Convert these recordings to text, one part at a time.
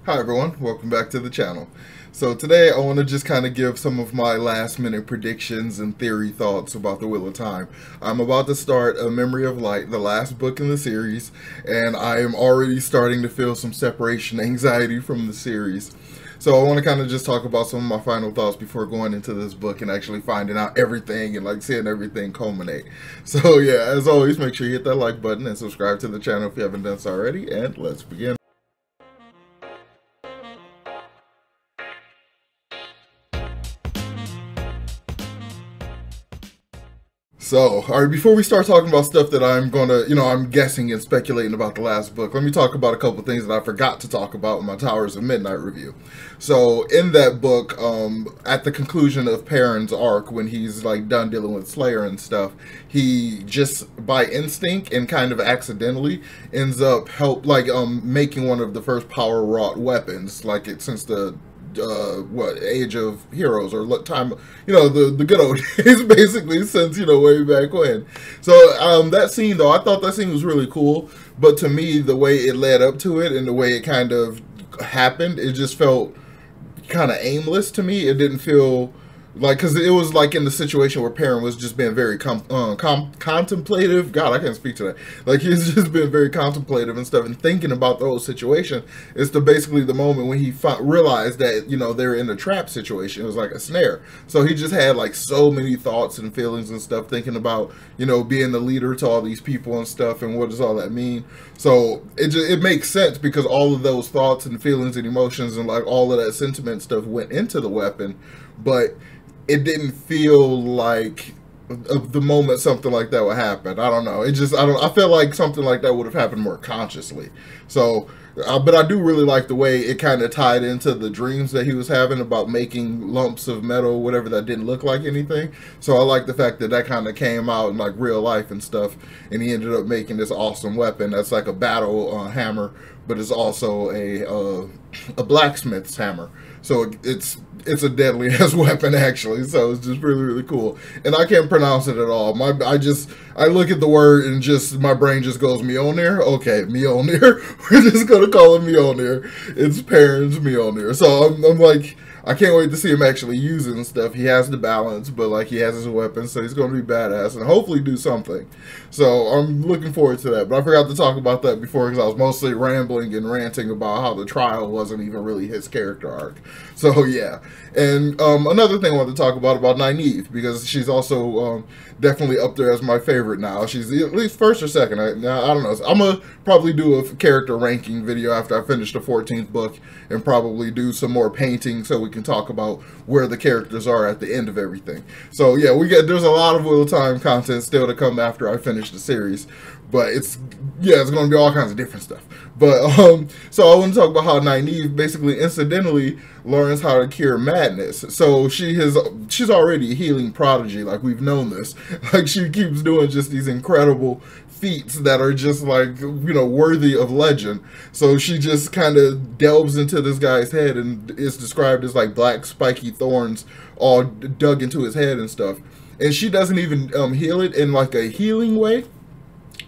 Hi everyone, welcome back to the channel. So today I want to just kind of give some of my last minute predictions and theory thoughts about the Wheel of Time. I'm about to start A Memory of Light, the last book in the series, and I am already starting to feel some separation anxiety from the series. So I want to kind of just talk about some of my final thoughts before going into this book and actually finding out everything and like seeing everything culminate. So yeah, as always, make sure you hit that like button and subscribe to the channel if you haven't done so already, and let's begin. So, alright, before we start talking about stuff that I'm gonna, I'm guessing and speculating about the last book, let me talk about a couple things that I forgot to talk about in my Towers of Midnight review. So, in that book, at the conclusion of Perrin's arc, when he's like done dealing with Slayer and stuff, he just by instinct and kind of accidentally ends up making one of the first power wrought weapons, since the Age of Heroes, or time, the good old days, basically, since, way back when. So that scene, though, I thought that scene was really cool, but to me, the way it led up to it and the way it kind of happened, it just felt kind of aimless to me. It didn't feel like, because it was like in the situation where Perrin was just being very contemplative. God, I can't speak to that. Like, he's just been very contemplative and stuff and thinking about the whole situation. It's basically the moment when he realized that, they're in a trap situation. It was like a snare. So he just had like so many thoughts and feelings and stuff, thinking about, being the leader to all these people and stuff, and what does all that mean. So it makes sense, because all of those thoughts and feelings and emotions and like all of that sentiment stuff went into the weapon, but it didn't feel like the moment something like that would happen. I don't know. I feel like something like that would have happened more consciously. So, but I do really like the way it kind of tied into the dreams that he was having about making lumps of metal, whatever, that didn't look like anything. So I like the fact that that kind of came out in like real life and stuff. And he ended up making this awesome weapon that's like a battle hammer, but it's also a blacksmith's hammer. So it's a deadly ass weapon, actually. So it's just really, really cool. And I can't pronounce it at all. I look at the word and just my brain just goes Mjolnir. Okay, Mjolnir. We're just gonna call it Mjolnir. It's Perrin's Mjolnir. So I'm like, I can't wait to see him actually using stuff. He has the balance, but like he has his weapon, so he's going to be badass and hopefully do something. So I'm looking forward to that. But I forgot to talk about that before, because I was mostly rambling and ranting about how the trial wasn't even really his character arc. So yeah. And another thing I wanted to talk about Nynaeve, because she's also definitely up there as my favorite now. She's at least first or second. I don't know. I'm going to probably do a character ranking video after I finish the 14th book, and probably do some more painting so we can talk about where the characters are at the end of everything. So yeah, there's a lot of Wheel of Time content still to come after I finish the series. But it's going to be all kinds of different stuff. But so I want to talk about how Nynaeve basically incidentally learns how to cure madness. So she's already a healing prodigy, like we've known this. Like, she keeps doing just these incredible feats that are just like, worthy of legend. So she just kind of delves into this guy's head, and it's described as like black spiky thorns all dug into his head and stuff. And she doesn't even heal it in like a healing way.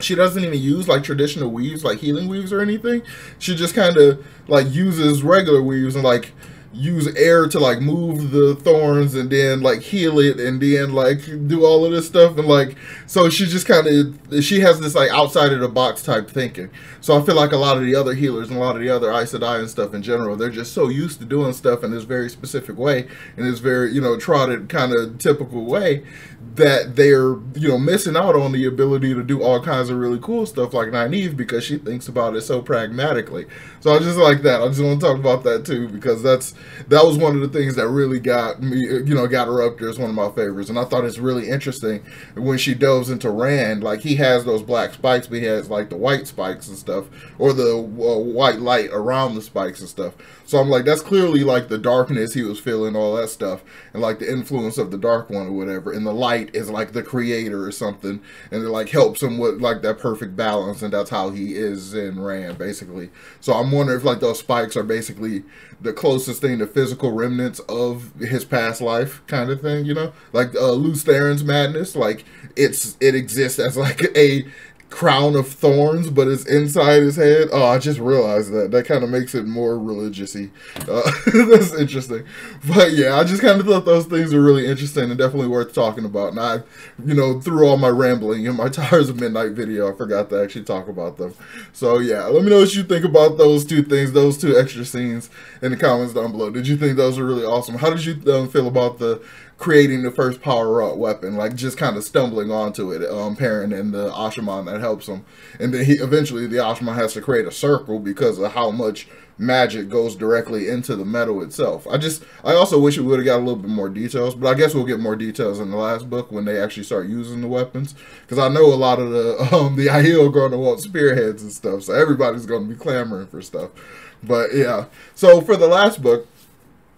She doesn't even use like traditional weaves, like healing weaves or anything. She just kind of like uses regular weaves and like use air to like move the thorns and then like heal it and then like do all of this stuff. And like, so she just kind of, she has this like outside of the box type thinking. So I feel like a lot of the other healers and a lot of the other Aes Sedai and stuff in general, they're just so used to doing stuff in this very specific way, in this very, trotted kind of typical way, that they're, missing out on the ability to do all kinds of really cool stuff like Nynaeve, because she thinks about it so pragmatically. So I just like that. I just want to talk about that too, because that was one of the things that really got me, got her up there as one of my favorites. And I thought it's really interesting when she delves into Rand, like he has those black spikes, but he has like the white spikes and stuff, or the white light around the spikes and stuff. So I'm like, that's clearly like the darkness he was feeling, all that stuff, and like the influence of the Dark One or whatever. And the light is like the creator or something, and it like helps him with like that perfect balance, and that's how he is in Rand, basically. So I'm wondering if like those spikes are basically the closest thing to physical remnants of his past life, kind of thing, like Lews Therin's madness. Like it exists as like a crown of thorns, but it's inside his head. Oh, I just realized that. That kind of makes it more religious-y. That's interesting. But yeah, I just kind of thought those things were really interesting and definitely worth talking about. And I, through all my rambling in my Towers of Midnight video, I forgot to actually talk about them. So yeah, let me know what you think about those two things, those two extra scenes in the comments down below. Did you think those were really awesome? How did you feel about the creating the first power-up weapon, like just kind of stumbling onto it, Perrin and the Ashaman that helps him, and then eventually the Ashaman has to create a circle because of how much magic goes directly into the metal itself. I also wish we would have got a little bit more details, but I guess we'll get more details in the last book when they actually start using the weapons, because I know a lot of the Aiel are going to want spearheads and stuff, so everybody's going to be clamoring for stuff. But yeah, so for the last book,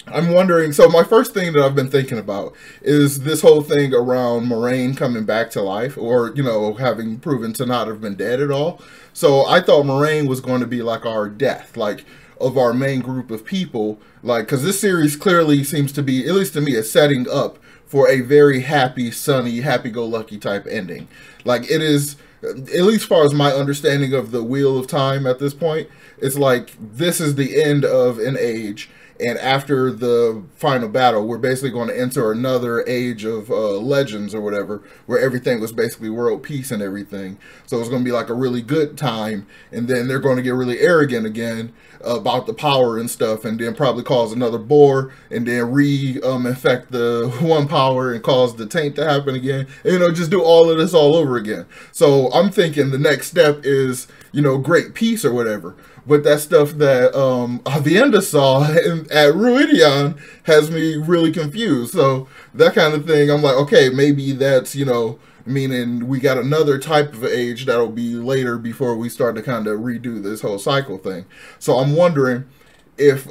I'm wondering, so my first thing that I've been thinking about is this whole thing around Moraine coming back to life, or, having proven to not have been dead at all. So I thought Moraine was going to be like our death, like of our main group of people, like, because this series clearly seems to be, at least to me, is setting up for a very happy, sunny, happy-go-lucky type ending. Like, it is, at least as far as my understanding of the Wheel of Time at this point, it's like this is the end of an age. And after the final battle, we're basically going to enter another age of legends or whatever, where everything was basically world peace and everything. So it's going to be like a really good time. And then they're going to get really arrogant again about the power and stuff, and then probably cause another bore, and then infect the one power and cause the taint to happen again. And, just do all of this all over again. So I'm thinking the next step is, great peace or whatever. But that stuff that Aviendha saw at Ruidion has me really confused. So that kind of thing, I'm like, okay, maybe that's, meaning we got another type of age that'll be later before we start to kind of redo this whole cycle thing. So I'm wondering if,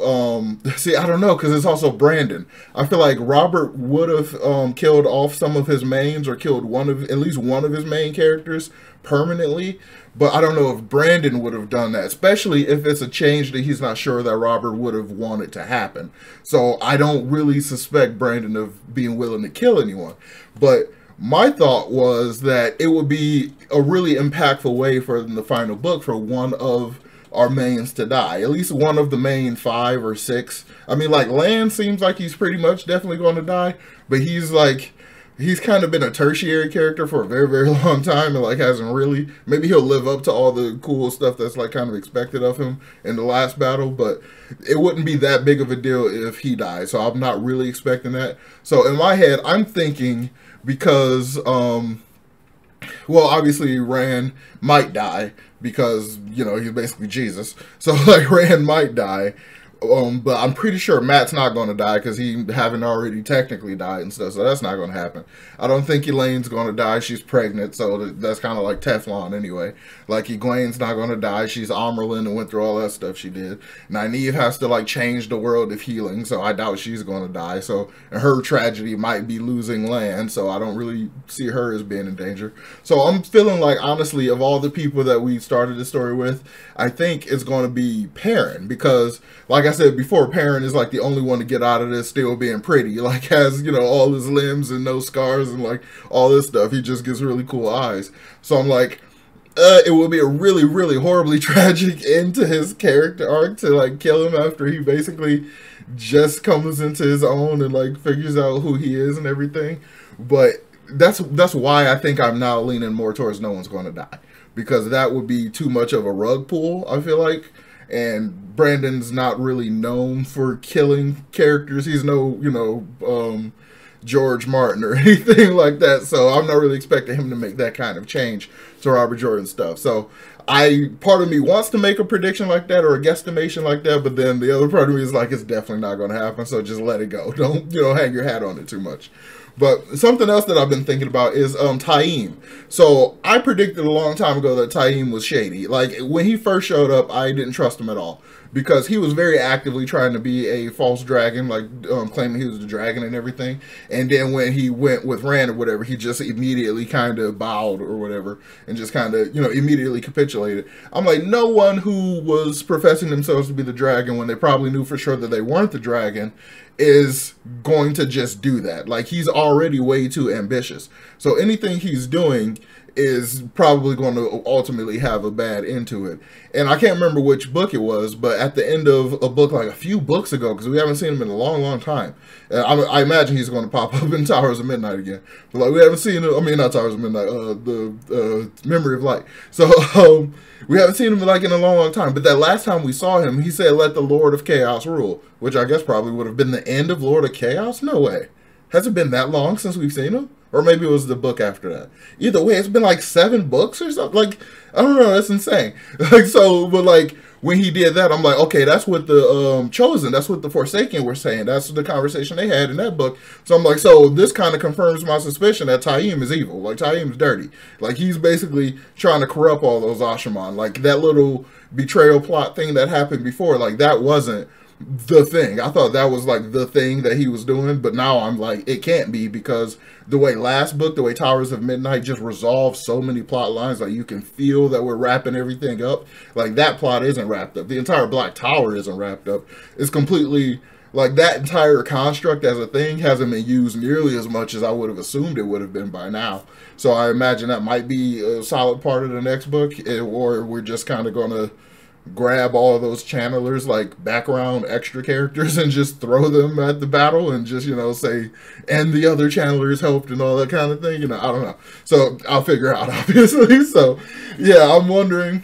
see, I don't know, because it's also Brandon. I feel like Robert would have killed off some of his mains, or killed at least one of his main characters permanently. But I don't know if Brandon would have done that, especially if it's a change that he's not sure that Robert would have wanted to happen. So I don't really suspect Brandon of being willing to kill anyone. But my thought was that it would be a really impactful way for the final book for one of our mains to die. At least one of the main 5 or 6. I mean, like, Lan seems like he's pretty much definitely going to die. But he's kind of been a tertiary character for a very, very long time, and like hasn't really, maybe he'll live up to all the cool stuff that's like kind of expected of him in the last battle, but it wouldn't be that big of a deal if he died. So I'm not really expecting that. So in my head, I'm thinking, because, well, obviously Rand might die because, he's basically Jesus. So like Rand might die. But I'm pretty sure Matt's not going to die because he haven't already technically died and stuff, so that's not going to happen. I don't think Elaine's going to die. She's pregnant, so that's kind of like Teflon anyway. Like, Egwene's not going to die. She's Amerlin and went through all that stuff she did. Nynaeve has to, like, change the world of healing, so I doubt she's going to die. So, and her tragedy might be losing land, so I don't really see her as being in danger. So I'm feeling like, honestly, of all the people that we started the story with, I think it's going to be Perrin, because, like I said before, Perrin is like the only one to get out of this still being pretty. Like, has, all his limbs and no scars and like all this stuff. He just gets really cool eyes. So I'm like, it will be a really, really horribly tragic end to his character arc to like kill him after he basically just comes into his own and like figures out who he is and everything. But that's why I think I'm now leaning more towards no one's going to die, because that would be too much of a rug pull, I feel like. And Brandon's not really known for killing characters. He's no, George Martin or anything like that. So I'm not really expecting him to make that kind of change to Robert Jordan stuff. So part of me wants to make a prediction like that or a guesstimation like that, but then the other part of me is like, it's definitely not going to happen. So just let it go. Don't, hang your hat on it too much. But something else that I've been thinking about is Taim. So I predicted a long time ago that Taim was shady. Like, when he first showed up, I didn't trust him at all, because he was very actively trying to be a false dragon, like claiming he was the dragon and everything. And then when he went with Rand or whatever, he just immediately kind of bowed or whatever and just kind of, immediately capitulated. I'm like, no one who was professing themselves to be the dragon when they probably knew for sure that they weren't the dragon is going to just do that. Like, he's already way too ambitious. So anything he's doing is probably going to ultimately have a bad end to it. And I can't remember which book it was, but at the end of a book like a fefew books ago, because we haven't seen him in a long, long time. I imagine he's going to pop up in Towers of Midnight again. But like we haven't seen him, I mean, not Towers of Midnight, the Memory of Light. So we haven't seen him like in a long, long time. But that last time we saw him, he said, "Let the Lord of Chaos rule," which I guess probably would have been the end of Lord of Chaos. No way. Has it been that long since we've seen him? Or maybe it was the book after that. Either way, it's been like 7 books or something. Like, I don't know. That's insane. Like, so, but like, when he did that, I'm like, okay, that's what the Chosen, that's what the Forsaken were saying. That's the conversation they had in that book. So I'm like, so this kind of confirms my suspicion that Taim is evil. Like, Taim's dirty. Like, he's basically trying to corrupt all those Ashaman. Like, that little betrayal plot thing that happened before, like, that wasn't the thing. I thought that was like the thing that he was doing, but now I'm like, it can't be, because the way last book, the way Towers of Midnight just resolved so many plot lines, like you can feel that we're wrapping everything up. Like that plot isn't wrapped up. The entire Black Tower isn't wrapped up. It's completely like that entire construct as a thing hasn't been used nearly as much as I would have assumed it would have been by now. So I imagine that might be a solid part of the next book, or we're just kind of going to grab all of those channelers, like background extra characters, and just throw them at the battle and just, you know, say, and the other channelers helped and all that kind of thing. You know, I don't know. So I'll figure out, obviously. So yeah, I'm wondering.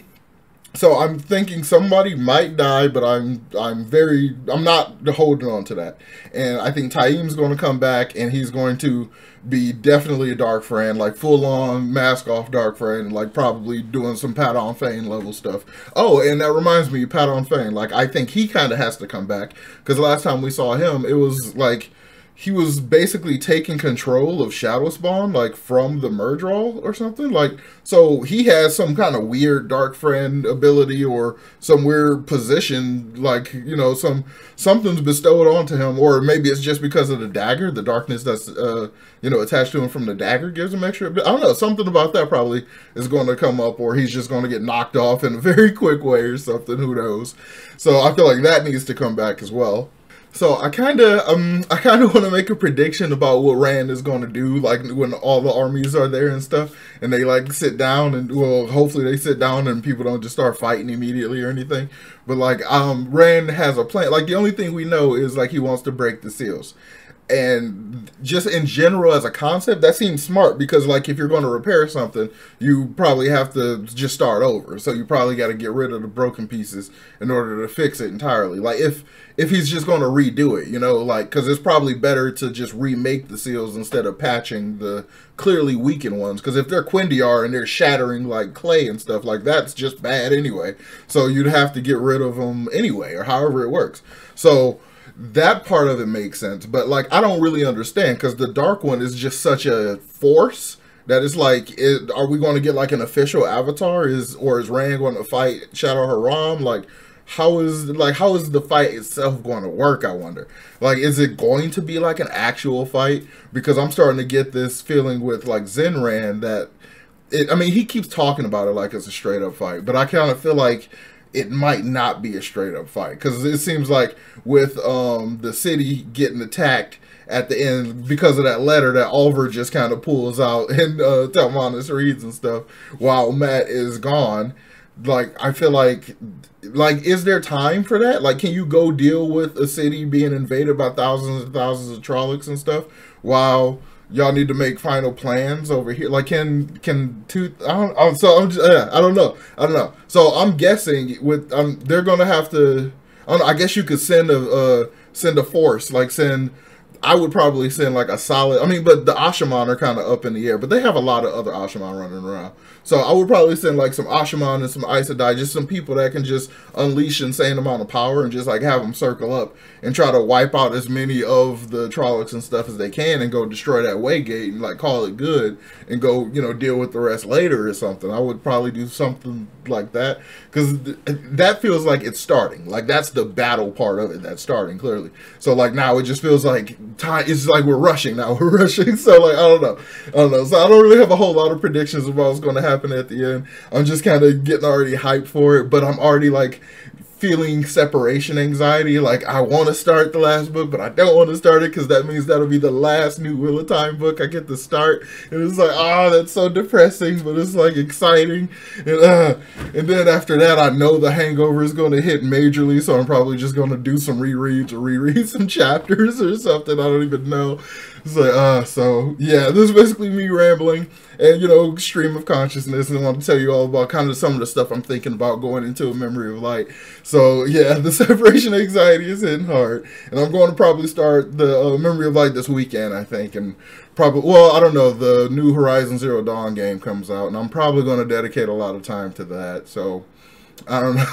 So I'm thinking somebody might die, but I'm not holding on to that. And I think Taim's going to come back, and he's going to be definitely a Dark Friend, like full on mask off Dark Friend, like probably doing some Pat on Fane level stuff. Oh, and that reminds me, Pat on Fane, like I think he kind of has to come back, because last time we saw him, it was like he was basically taking control of Shadow Spawn, like from the Murdral or something. Like, so he has some kind of weird Dark Friend ability or some weird position, like, you know, something's bestowed onto him, or maybe it's just because of the dagger, the darkness that's you know, attached to him from the dagger gives him extra. I don't know, something about that probably is going to come up, or he's just going to get knocked off in a very quick way or something. Who knows? So I feel like that needs to come back as well. So I kind of want to make a prediction about what Rand is going to do, like when all the armies are there and stuff, and they like sit down, and well, hopefully they sit down and people don't just start fighting immediately or anything. But like Rand has a plan. Like the only thing we know is like he wants to break the seals. And just in general as a concept, that seems smart, because like if you're going to repair something, you probably have to just start over. So you probably got to get rid of the broken pieces in order to fix it entirely. Like if he's just going to redo it, you know, like, because it's probably better to just remake the seals instead of patching the clearly weakened ones. Because if they're Quindiar and they're shattering like clay and stuff, like that's just bad anyway. So you'd have to get rid of them anyway, or however it works. So that part of it makes sense, but like I don't really understand, because the Dark One is just such a force that it's like, are we going to get like an official avatar? Or is Rand going to fight Shadow Haram? Like how is the fight itself going to work? I wonder. Like, is it going to be like an actual fight? Because I'm starting to get this feeling with like Zen Rand that I mean, he keeps talking about it like it's a straight up fight, but I kind of feel like it might not be a straight up fight, because it seems like with the city getting attacked at the end because of that letter that Oliver just kind of pulls out and Telmanus reads and stuff while Matt is gone. Like, I feel like is there time for that? Like, can you go deal with a city being invaded by thousands and thousands of Trollocs and stuff while y'all need to make final plans over here? Like, I don't know. So I'm guessing with they're gonna have to. I don't know, I guess you could send a force. Like I would probably send like a solid. I mean, but the Ashaman are kind of up in the air, but they have a lot of other Ashaman running around. So I would probably send like some Ashaman and some Aes Sedai, just some people that can just unleash insane amount of power and just like have them circle up and try to wipe out as many of the Trollocs and stuff as they can, and go destroy that Waygate and like call it good and go, you know, deal with the rest later or something. I would probably do something like that, because that feels like it's starting. Like that's the battle part of it that's starting clearly. So like now it just feels like time. It's like we're rushing now. We're rushing. So like I don't know. So I don't really have a whole lot of predictions about what's going to happen at the end. I'm just kind of getting already hyped for it, but I'm already like feeling separation anxiety. Like, I want to start the last book, but I don't want to start it because that means that'll be the last new Wheel of Time book I get to start. And it's like, oh, that's so depressing, but it's like exciting. And then after that, I know the hangover is going to hit majorly, so I'm probably just going to do some rereads or reread some chapters or something. I don't even know. It's like, so yeah, this is basically me rambling and, you know, stream of consciousness, and I want to tell you all about kind of some of the stuff I'm thinking about going into A Memory of Light. So yeah, the separation anxiety is hitting hard, and I'm going to probably start the Memory of Light this weekend, I think, and probably, well, I don't know, the new Horizon Zero Dawn game comes out, and I'm probably going to dedicate a lot of time to that, so I don't know.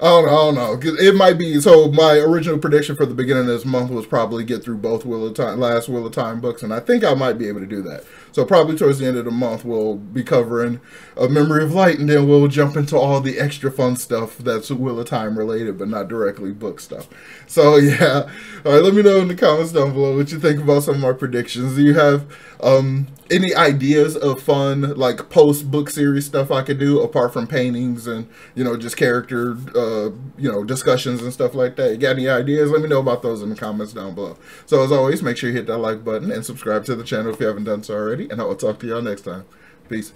I don't know. It might be. So my original prediction for the beginning of this month was probably get through both last Wheel of Time books, and I think I might be able to do that. So probably towards the end of the month, we'll be covering A Memory of Light, and then we'll jump into all the extra fun stuff that's Wheel of Time related, but not directly book stuff. So yeah. All right, let me know in the comments down below what you think about some of my predictions. Do you have any ideas of fun, like, post-book series stuff I could do, apart from paintings and, you know, just character, you know, discussions and stuff like that? You got any ideas? Let me know about those in the comments down below. So, as always, make sure you hit that like button and subscribe to the channel if you haven't done so already, and I will talk to y'all next time. Peace.